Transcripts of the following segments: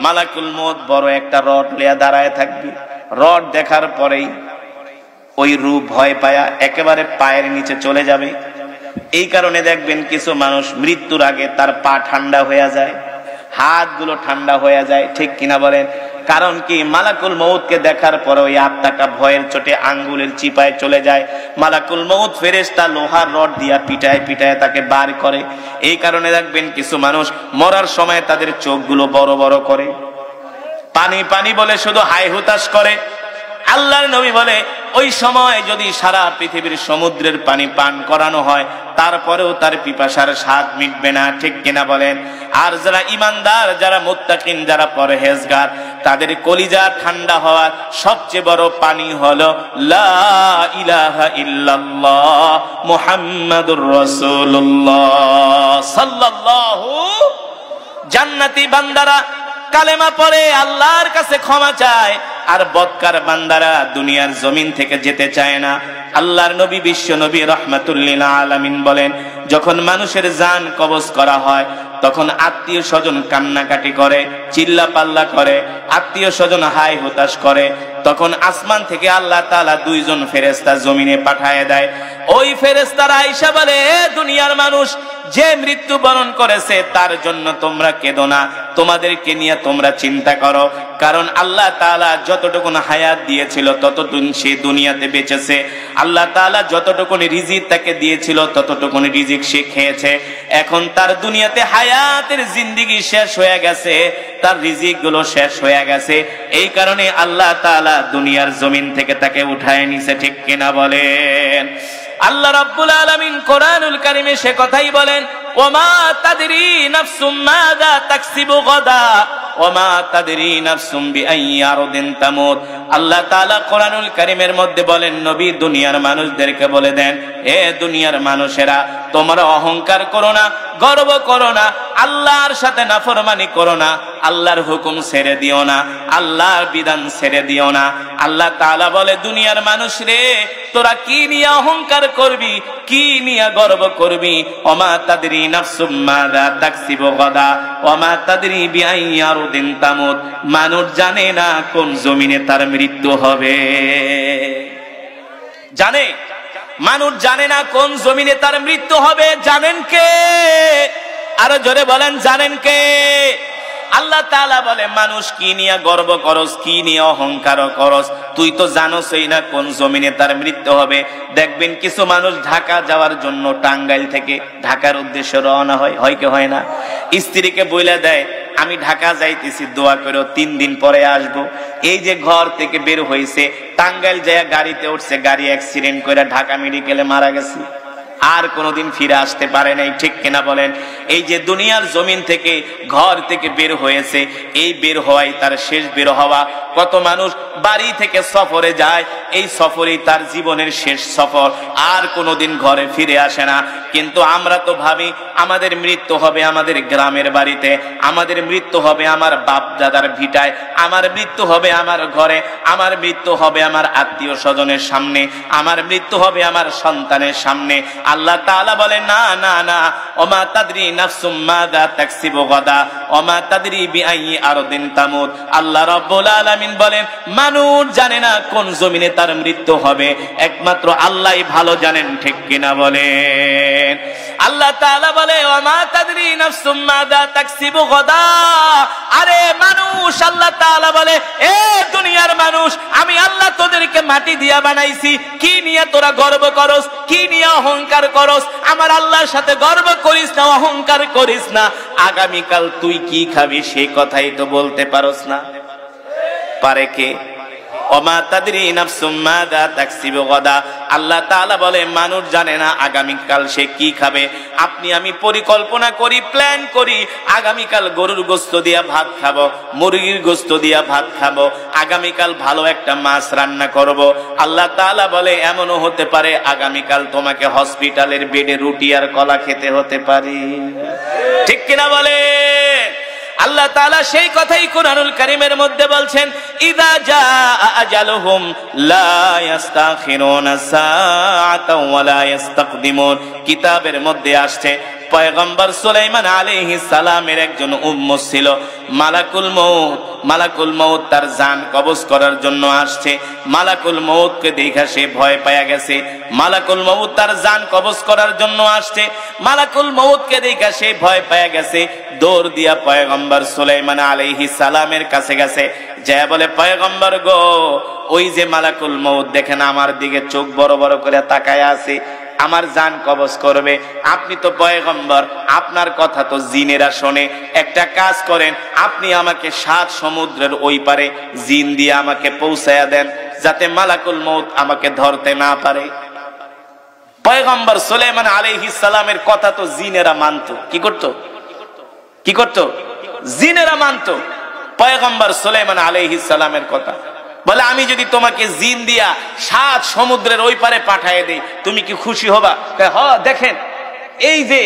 মালাকুল মউত বড় একটা রড লিয়া দাঁড়ায় থাকবে। রড দেখার পরেই ওই রূহ ভয় পায়া একেবারে পায়ের নিচে চলে যাবে। এই কারণে দেখবেন কিছু মানুষ মৃত্যুর আগে তার পা ঠান্ডা হয়ে যায়, হাতগুলো ঠান্ডা হয়ে যায়, ঠিক কিনা বলেন? কারণ কি, মালাকুল মউতকে দেখার পরে ওই আত্মাটা ভয়ের চোটে আঙ্গুলের চিপায় চলে যায়। মালাকুল মউত ফেরেশতা লোহার রড দিয়া পিটায় পিটায় তাকে বার করে। এই কারণে দেখবেন কিছু মানুষ মরার সময় তাদের চোখগুলো বড় বড় করে, পানি পানি বলে শুধু হাই হুতাশ করে। আল্লাহর নবী বলে ওই সময় যদি সারা পৃথিবীর সমুদ্রের পানি পান করানো হয় তারপরেও তার পিপাসার স্বাদ মিটবে না, ঠিক কিনা বলেন? আর যারা ইমানদার, যারা মুত্তাকিন, যারা পরহেজগার, তাদের কলিজা ঠান্ডা হওয়ার সবচেয়ে বড় পানি হলো লা ইলাহা ইল্লাল্লাহ মুহাম্মাদুর রাসূলুল্লাহ সাল্লাল্লাহু। জান্নাতি বান্দারা কালেমা পড়ে আল্লাহর কাছে ক্ষমা চায়, আর বদকার বান্দারা দুনিয়ার জমিন থেকে যেতে চায় না। আল্লাহর নবী বিশ্ব নবী রাহমাতুল্লিল আলামিন বলেন, যখন মানুষের জান কবজ করা হয় তখন আত্মীয় স্বজন কান্নাকাটি করে, চিল্লা পাল্লা করে, আত্মীয় স্বজন হাই হতাশ করে। তখন আসমান থেকে আল্লাহ তাআলা দুইজন ফেরেশতা জমিনে পাঠায় দেয়। ওই ফেরেশতারা আয়েশা বলে, দুনিয়ার মানুষ যে মৃত্যু বরণ করেছে তার জন্য তোমরা কেঁদো না, তোমাদেরকে নিয়ে তোমরা চিন্তা করো। কারণ আল্লাহ তাআলা যতটুকু হায়াত দিয়েছিল ততটুকু সে দুনিয়াতে বেঁচেছে। আল্লাহ তাআলা যতটুকু রিজিক তাকে দিয়েছিল ততটুকু রিজিক সে খেয়েছে। এখন তার দুনিয়াতে হায়াতের জিন্দেগি শেষ হয়ে গেছে, তার রিজিক গুলো শেষ হয়ে গেছে। এই কারণে আল্লাহ তাআলা দুনিয়ার জমিন থেকে তাকে উঠায় নিছে, ঠিক কিনা বলেন? আল্লাহ রাব্বুল আলামিন কোরআনুল কারীমে সে কথাই বলেন, ওমা তাদরি নাফসুম মাযা তাকসিবু গাদা ওমা তাদরি নাফসুম বিআইয়ি আরদিন তামুত। আল্লাহ তাআলা কোরআনুল কারীমের মধ্যে বলেন, নবী দুনিয়ার মানুষদেরকে বলে দেন, হে দুনিয়ার মানুষেরা, তোমরা অহংকার করো না, গর্ব করো না, আল্লাহর সাথে নাফরমানি করো না, আল্লাহর হুকুম ছেড়ে দিও না, আল্লাহর বিধান ছেড়ে দিও না। আল্লাহ তাআলা বলে, দুনিয়ার মানুষ রে, তোরা কি নিয়ে অহংকার করবি, কি নিয়ে গর্ব করবি? ওমা তাদরি নাফসুম মাযা তাকসিবু গাদা ওমা তাদরি বিআইয়ি আরদিন তামুত। মানুষ জানে না কোন জমিনে তার মৃত্যু হবে। জানে? মানুষ জানে না কোন জমিনে তার মৃত্যু হবে। জানেন কে? আরো জোরে বলেন, জানেন কে? আল্লাহ তাআলা বলে, মানুষ কি নিয়ে গর্ব করস, কি নিয়ে অহংকার করস? তুই তো জানোসই না কোন জমিনে তার মৃত্যু হবে। দেখবেন কিছু মানুষ ঢাকা যাওয়ার জন্য টাঙ্গাইল থেকে ঢাকার উদ্দেশ্যে রওনা হয়, হয় কি হয় না? স্ত্রীকে বইলা দেয়, আমি ঢাকা যাইতেছি, দোয়া করো 3 দিন পরে আসবো। এই যে ঘর থেকে বের হয়েছে, টাঙ্গাইল যায় গাড়িতে উঠছে, গাড়ি অ্যাক্সিডেন্ট করে ঢাকা মেডিকেলে মারা গেছে, আর কোনোদিন ফিরে আসতে পারে নাই, ঠিক কিনা বলেন? এই যে দুনিয়ার জমিন থেকে ঘর থেকে বের হয়েছে, এই বের হওয়াই তার শেষ বের হওয়া। কত মানুষ বাড়ি থেকে সফরে যায়, এই সফরেই তার জীবনের শেষ সফর, আর কোনোদিন ঘরে ফিরে আসে না। কিন্তু আমরা তো ভাবি আমাদের মৃত্যু হবে আমাদের গ্রামের বাড়িতে, আমাদের মৃত্যু হবে আমার বাপ দাদার ভিটায়, আমার মৃত্যু হবে আমার ঘরে, আমার মৃত্যু হবে আমার আত্মীয় স্বজনের সামনে, আমার মৃত্যু হবে আমার সন্তানের সামনে। আল্লাহ তাআলা বলেন, না না না, ওমা তাদরি নাফসুম মাযা তাকসিবু গাদা ওমা তাদরি বিআইয়ি আরদিন তামুত। আল্লাহ রাব্বুল আলামিন বলেন, মানুষ জানে না কোন জমিনে তার মৃত্যু হবে, একমাত্র আল্লাহই ভালো জানেন, ঠিক কিনা বলেন? আল্লাহ তাআলা বলে, ওমা তাদরি নাফসুম মাযা তাকসিবু গাদা। আরে মানুষ, আল্লাহ তাআলা বলে, এ দুনিয়ার মানুষ, আমি আল্লাহ তোদেরকে মাটি দিয়া বানাইছি, কি নিয়ে তোরা গর্ব করস, কি নিয়ে অহংকার করস? আমার আল্লাহর সাথে গর্ব করিস না, অহংকার করিস না। আগামীকাল তুই কি খাবি সেই কথাই তো বলতে পারস না। পারে কে? ওমা তাদরি নাফসুম মাযা তাকসিবু গাদা। আল্লাহ তাআলা বলে, মানুষ জানে না আগামীকাল সে কি খাবে। আপনি আমি পরিকল্পনা করি, প্ল্যান করি, আগামীকাল গরুর গোশত দিয়া ভাত খাবো, মুরগির গোশত দিয়া ভাত খাবো, আগামীকাল ভালো একটা মাছ রান্না করব। আল্লাহ তাআলা বলে, এমনও হতে পারে আগামীকাল তোমাকে হসপিটালের বেডে রুটি আর কলা খেতে হতে পারে, ঠিক কিনা বলে? আল্লাহ তাআলা সেই কথাই কুরআনুল কারীমের মধ্যে বলছেন, ইযা জাআ আজালুহুম লা ইস্তাখিরুনা সাআতাও ওয়া লা ইস্তাকদিমুন। কিতাবের মধ্যে আসছে পয়গম্বর সুলাইমান আলাইহিস সালামের একজন উম্মত ছিল, মালাকুল মউত। মালাকুল মউত তার জান কবজ করার জন্য আসছে। মালাকুল মউতকে দেখা সে ভয় পায়া গেছে। মালাকুল মউত তার জান কবজ করার জন্য আসছে। মালাকুল মউতকে দেখা সে ভয় পায়া গেছে। দৌড় দিয়া পয়গম্বর সুলাইমান আলাইহিস সালামের কাছে গেছে, যা বলে, পয়গম্বর গো, ওই যে মালাকুল মউত দেখেন আমার দিকে চোখ বড় বড় করে তাকায় আছে, আমার জান কবজ করবে। আপনি তো পয়গম্বর, আপনার কথা তো জিনেরা শোনে। একটা কাজ করেন, আপনি আমাকে 7 সমুদ্রের ওই পারে জিন দিয়ে আমাকে পৌঁছায়া দেন, যাতে মালাকুল মউত আমাকে ধরতে না পারে। পয়গম্বর সুলাইমান আলাইহিস সালামের কথা তো জিনেরা মানত। কি করত? জিনেরা মানত পয়গম্বর সুলাইমান আলাইহিস সালামের কথা। বলে, আমি যদি তোমাকে জিন দিয়া 7 সমুদ্রের ওই পারে পাঠায় দেই, তুমি কি খুশি হবা? হ্যাঁ, দেখেন এই যে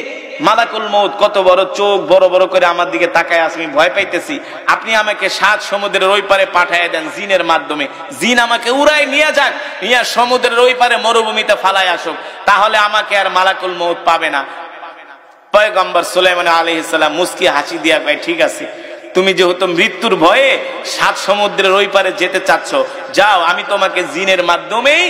মালাকুল মউত কত বড় চোখ বড় বড় করে আমার দিকে তাকায় আছে, আমি ভয় পাইতেছি। আপনি আমাকে 7 সমুদ্রের ওই পারে পাঠায় দেন জিনের মাধ্যমে, জিন আমাকে উড়াই নিয়ে যাক, নিয়ে সমুদ্রের ওই পারে মরুভূমিতে ফালায় আসুক, তাহলে আমাকে আর মালাকুল মউত পাবে না। পয়গম্বর সুলাইমান আলাইহিস সালাম মুস্কি হাসি দিয়া কয়, ঠিক আছে, তুমি যেহেতু মৃত্যুর ভয়ে 7 সমুদ্রের ওই পারে যেতে চাচ্ছ, যাও, আমি তোমাকে জিনের মাধ্যমেই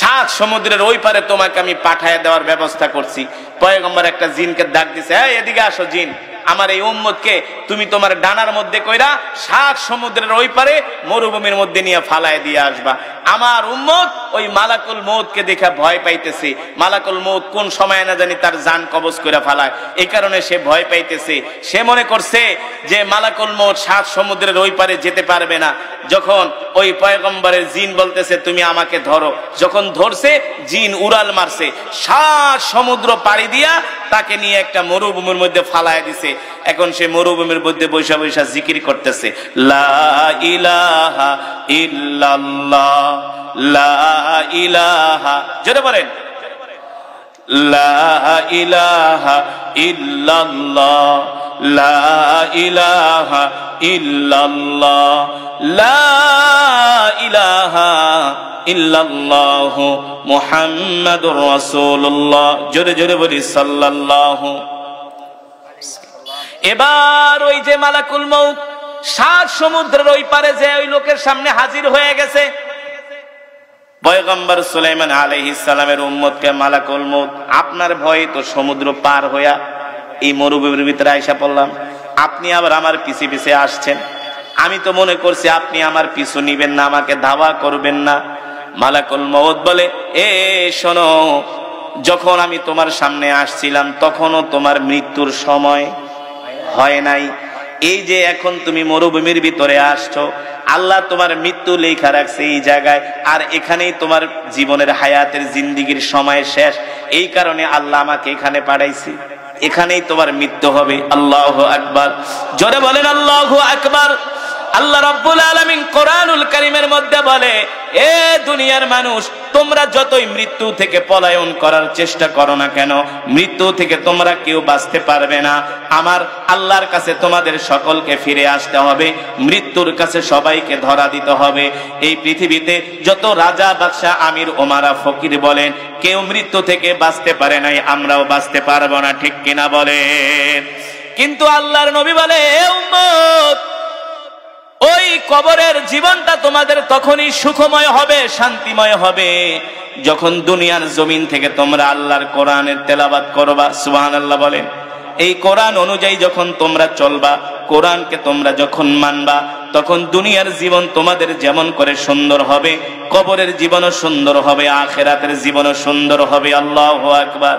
7 সমুদ্রের ওই পারে তোমাকে আমি পাঠায় দেওয়ার ব্যবস্থা করছি। পয়গম্বর একটা জিনকে ডাক দিছে, এদিকে আসো জিন, আমার এই উম্মতকে তুমি তোমার ডানার মধ্যে কইরা 7 সমুদ্রের ওই পারে মরুভূমির মধ্যে নিয়ে ফালায় দিয়ে আসবা। আমার উম্মত ওই মালাকুল মউতকে দেখে ভয় পাইতেছে। মালাকুল মউত কোন সময় না জানি তার জান কবজ করে ফালায়, এই কারণে সে ভয় পাইতেছে। সে মনে করছে যে মালাকুল মউত 7 সমুদ্রের ওই পারে যেতে পারবে না। যখন ওই পয়গম্বরের জিন বলতেছে তুমি আমাকে ধরো, যখন ধরছে জিন উড়াল মারছে, 7 সমুদ্র পাড়ি দিয়া তাকে নিয়ে একটা মরুভূমির মধ্যে ফালায় দিছে। এখন সে মরুভূমির মধ্যে বৈশা বৈশা জিকির করতেছে, লা ইলাহা ইল্লাল্লাহ, লা ইলাহা, জোরে বলেন, লা ইলাহা ইল্লাল্লাহ, লা ইলাহা ইল্লাল্লাহ, লা ইলাহা ইল্লাল্লাহু মুহাম্মাদুর রাসূলুল্লাহ, জোরে জোরে বলি সাল্লাল্লাহু। এবার ওই যে মালাকুল মউত 7 সমুদ্রের ওই পারে যে ওই লোকের সামনে হাজির হয়ে গেছে। পয়গম্বর সুলাইমান আলাইহিস সালামের উম্মতকে মালাকুল মউত, আপনার ভয়ে তো সমুদ্র পার হইয়া এই মরুভূমির ভিতরে আইসা পড়লাম, আপনি আবার আমার পিছে পিছে আসছেন। আমি তো মনে করছি আপনি আমার পিছু নিবেন না, আমাকে ধাওয়া করবেন না। মালাকুল মউত বলে, শোনো, যখন আমি তোমার সামনে আসছিলাম তখনও তোমার মৃত্যুর সময় হয় নাই। এই যে এখন তুমি মরুভূমির ভিতরে আসছো, আল্লাহ তোমার মৃত্যু লেখা রাখছে এই জায়গায়, আর এখানেই তোমার জীবনের হায়াতের জিন্দিগির সময় শেষ। এই কারণে আল্লাহ আমাকে এখানে পাঠাইছে, এখানেই তোমার মৃত্যু হবে। আল্লাহু আকবার, জোরে বলেন আল্লাহু আকবার। আল্লাহ রাব্বুল আলামিন কোরআনুল কারীমের মধ্যে বলে, এ দুনিয়ার মানুষ, তোমরা যতই মৃত্যু থেকে পলায়ন করার চেষ্টা করো না কেন, মৃত্যু থেকে তোমরা কেউ বাঁচতে পারবে না। আমার আল্লাহর কাছে তোমাদের সকলকে ফিরে আসতে হবে, মৃত্যুর কাছে সবাইকে ধরা দিতে হবে। এই পৃথিবীতে যত রাজা, বাদশা, আমির, ওমারা, ফকির বলেন, কেউ মৃত্যু থেকে বাঁচতে পারে নাই, আমরাও বাঁচতে পারবো না, ঠিক কিনা বলেন? কিন্তু আল্লাহর নবী বলে, এ উম্মত, ওই কবরের জীবনটা তোমাদের তখনই সুখময় হবে, শান্তিময় হবে, যখন দুনিয়ার জমিন থেকে তোমরা আল্লাহর কোরআনের তেলাওয়াত করবা। সুবহানাল্লাহ বলেন। এই কোরআন অনুযায়ী যখন তোমরা চলবা, কোরআনকে তোমরা যখন মানবা, তখন দুনিয়ার জীবন তোমাদের যেমন করে সুন্দর হবে, কবরের জীবনও সুন্দর হবে, আখিরাতের জীবনও সুন্দর হবে। আল্লাহু আকবার।